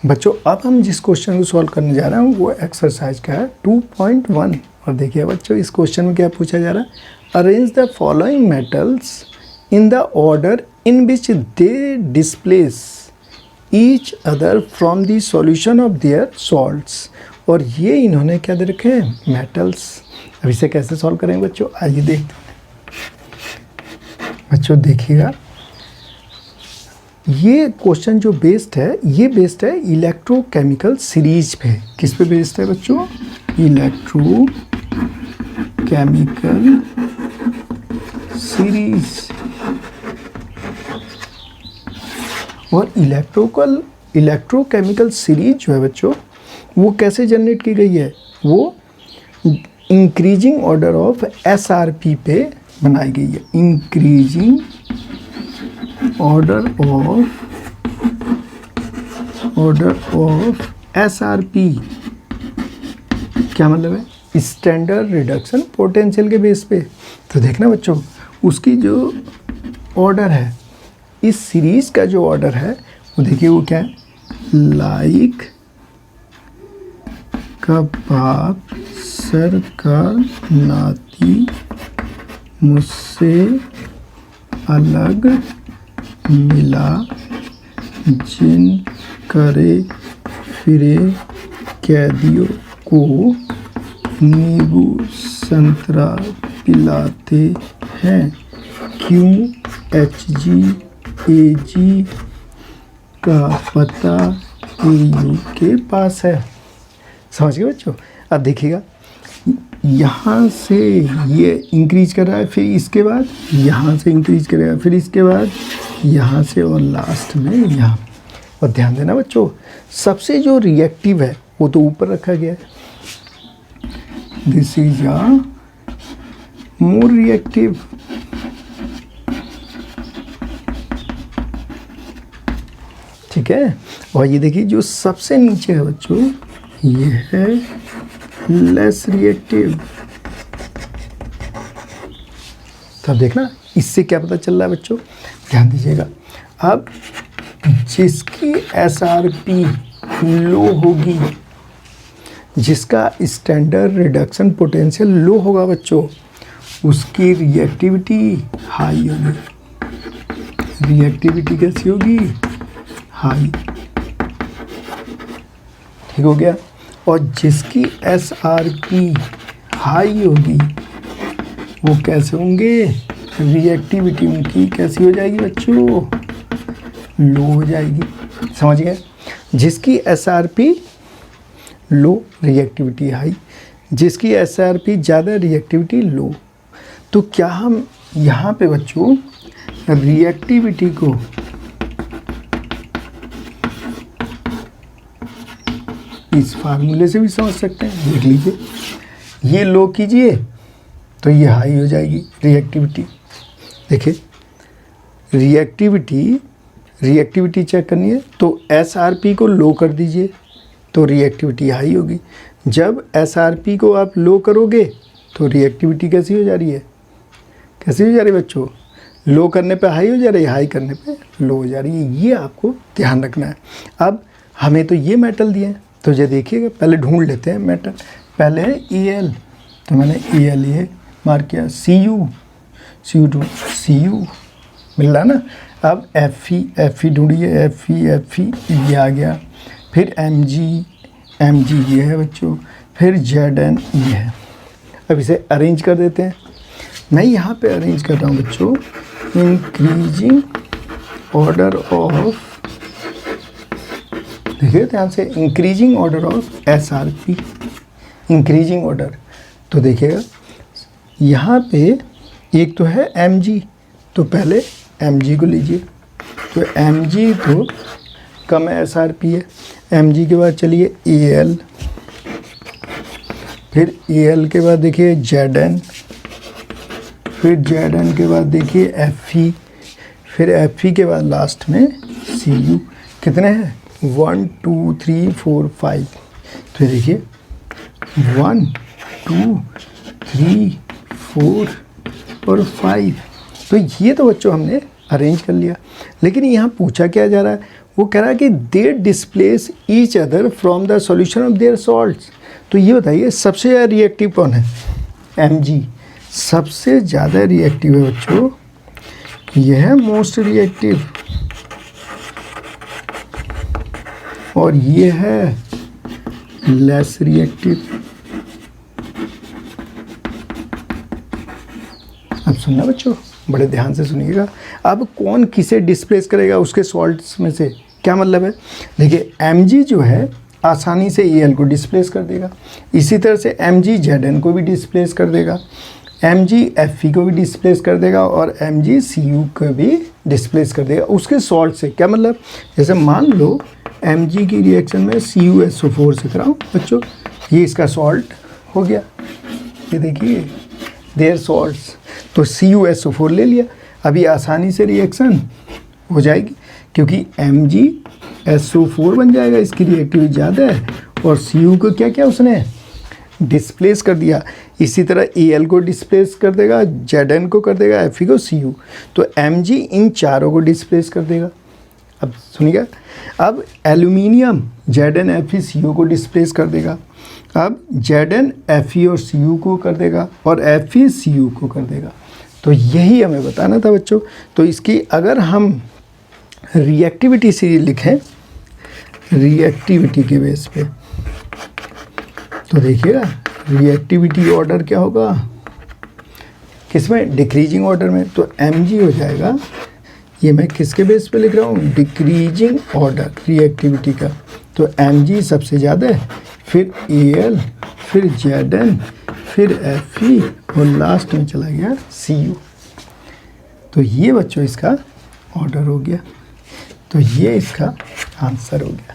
बच्चों अब हम जिस क्वेश्चन को सॉल्व करने जा रहे हैं वो एक्सरसाइज का है 2.1। और देखिए बच्चों इस क्वेश्चन में क्या पूछा जा रहा है, arrange the following metals in the order in which they displace each other from the solution of their salts. और ये इन्होंने क्या दे रखे हैं, मेटल्स। अब इसे कैसे सॉल्व करेंगे बच्चों, आइए देखते हैं। बच्चों देखिएगा ये क्वेश्चन जो बेस्ड है, ये बेस्ड है इलेक्ट्रोकेमिकल सीरीज पे। किस पे बेस्ड है बच्चों, इलेक्ट्रोकेमिकल सीरीज। और इलेक्ट्रोकेमिकल सीरीज जो है बच्चों वो कैसे जनरेट की गई है, वो इंक्रीजिंग ऑर्डर ऑफ SRP पे बनाई गई है। इंक्रीजिंग ऑर्डर ऑफ SRP क्या मतलब है, स्टैंडर्ड रिडक्शन पोटेंशियल के बेस पे। तो देखना बच्चों उसकी जो ऑर्डर है, इस सीरीज का जो ऑर्डर है वो देखिए वो क्या है, लाइक का बाप सर का नाती मुझसे अलग मिला, जिन करे फिरे कैदियों को नींबू संतरा पिलाते हैं, क्यों HGAG का पता AU के पास है। समझ गए बच्चों। अब देखिएगा यहाँ से ये इंक्रीज कर रहा है, फिर इसके बाद यहाँ से इंक्रीज करेगा, फिर इसके बाद यहाँ से, और लास्ट में यहाँ। और ध्यान देना बच्चों सबसे जो रिएक्टिव है वो तो ऊपर रखा गया है, this is a more reactive. ठीक है। और ये देखिए जो सबसे नीचे है बच्चों ये है लेस रिएक्टिव। तो अब देखना इससे क्या पता चल रहा है बच्चों, ध्यान दीजिएगा। अब जिसकी SRP लो होगी, जिसका स्टैंडर्ड रिडक्शन पोटेंशियल लो होगा बच्चों, उसकी रिएक्टिविटी हाई होगी। रिएक्टिविटी कैसी होगी, हाई। ठीक हो गया। और जिसकी SRP हाई होगी वो कैसे होंगे, रिएक्टिविटी उनकी कैसी हो जाएगी बच्चों, लो हो जाएगी। समझ गए। जिसकी SRP लो रिएक्टिविटी हाई, जिसकी SRP ज़्यादा रिएक्टिविटी लो। तो क्या हम यहाँ पे बच्चों रिएक्टिविटी को इस फार्मूले से भी समझ सकते हैं। देख लीजिए ये लो कीजिए तो ये हाई हो जाएगी रिएक्टिविटी। देखिए रिएक्टिविटी चेक करनी है तो SRP को लो कर दीजिए तो रिएक्टिविटी हाई होगी। जब SRP को आप लो करोगे तो रिएक्टिविटी कैसी हो जा रही है, कैसी हो जा रही है बच्चों, लो करने पे हाई हो जा रही है, हाई करने पे लो हो जा रही है। ये आपको ध्यान रखना है। अब हमें तो ये मेटल दिए हैं तो ये देखिएगा, पहले ढूंढ लेते हैं मेटल। पहले है Al, तो मैंने Al ये मार्क किया। Cu मिल रहा ना। अब Fe ढूंढिए, Fe ये आ गया। फिर Mg ये है बच्चों। फिर Zn ये है। अब इसे अरेंज कर देते हैं। मैं यहाँ पे अरेंज कर रहा हूँ बच्चों, इंक्रीजिंग ऑर्डर ऑफ, देखिए ध्यान से, increasing order of SRP, increasing order. तो देखिएगा यहाँ पे एक तो है Mg, तो पहले Mg को लीजिए। तो Mg तो कम SRP है। Mg के बाद चलिए Al, फिर Al के बाद देखिए Zn, फिर Zn के बाद देखिए Fe, फिर Fe के बाद लास्ट में Cu। कितने हैं, 1 2 3 4 5। तो देखिए 1 2 3 4 और 5। तो ये तो बच्चों हमने अरेंज कर लिया। लेकिन यहाँ पूछा क्या जा रहा है, वो कह रहा है कि they displace each other from the solution of their salts. तो ये बताइए सबसे ज़्यादा रिएक्टिव कौन है? Mg सबसे ज़्यादा रिएक्टिव है बच्चों, यह है मोस्ट रिएक्टिव, और ये है लेस रिएक्टिव। अब सुनना बच्चों, बड़े ध्यान से सुनिएगा। अब कौन किसे डिस्प्लेस करेगा उसके सॉल्ट्स में से, क्या मतलब है? देखिए Mg जो है आसानी से Al को डिस्प्लेस कर देगा, इसी तरह से Mg Zn को भी डिस्प्लेस कर देगा, Mg Fe को भी डिस्प्लेस कर देगा, और Mg Cu को भी डिस्प्लेस कर देगा उसके सॉल्ट से। क्या मतलब? जैसे मान लो Mg की रिएक्शन में CuSO4 से कराऊँ बच्चों, ये इसका सॉल्ट हो गया, ये देखिए देयर सॉल्ट्स, तो CuSO4 ले लिया। अभी आसानी से रिएक्शन हो जाएगी क्योंकि MgSO4 बन जाएगा, इसकी रिएक्टिविटी ज़्यादा है, और Cu को क्या क्या उसने डिस्प्लेस कर दिया। इसी तरह Al को डिस्प्लेस कर देगा, Zn को कर देगा, Fe को Cu, तो Mg इन चारों को डिस्प्लेस कर देगा। अब सुनिएगा, अब एल्यूमिनियम Zn Fe Cu को डिस्प्लेस कर देगा, अब Zn Fe और Cu को कर देगा, और Fe Cu को कर देगा। तो यही हमें बताना था बच्चों। तो इसकी अगर हम रिएक्टिविटी सीरीज लिखें रिएक्टिविटी के बेस पे, तो देखिएगा रिएक्टिविटी ऑर्डर क्या होगा किसमें? डिक्रीजिंग ऑर्डर में। तो Mg हो जाएगा, ये मैं किसके बेस पे लिख रहा हूँ? डिक्रीजिंग ऑर्डर रिएक्टिविटी का। तो Mg सबसे ज़्यादा है, फिर Al, फिर Zn, फिर Fe, और लास्ट में चला गया Cu। तो ये बच्चों इसका ऑर्डर हो गया, तो ये इसका आंसर हो गया।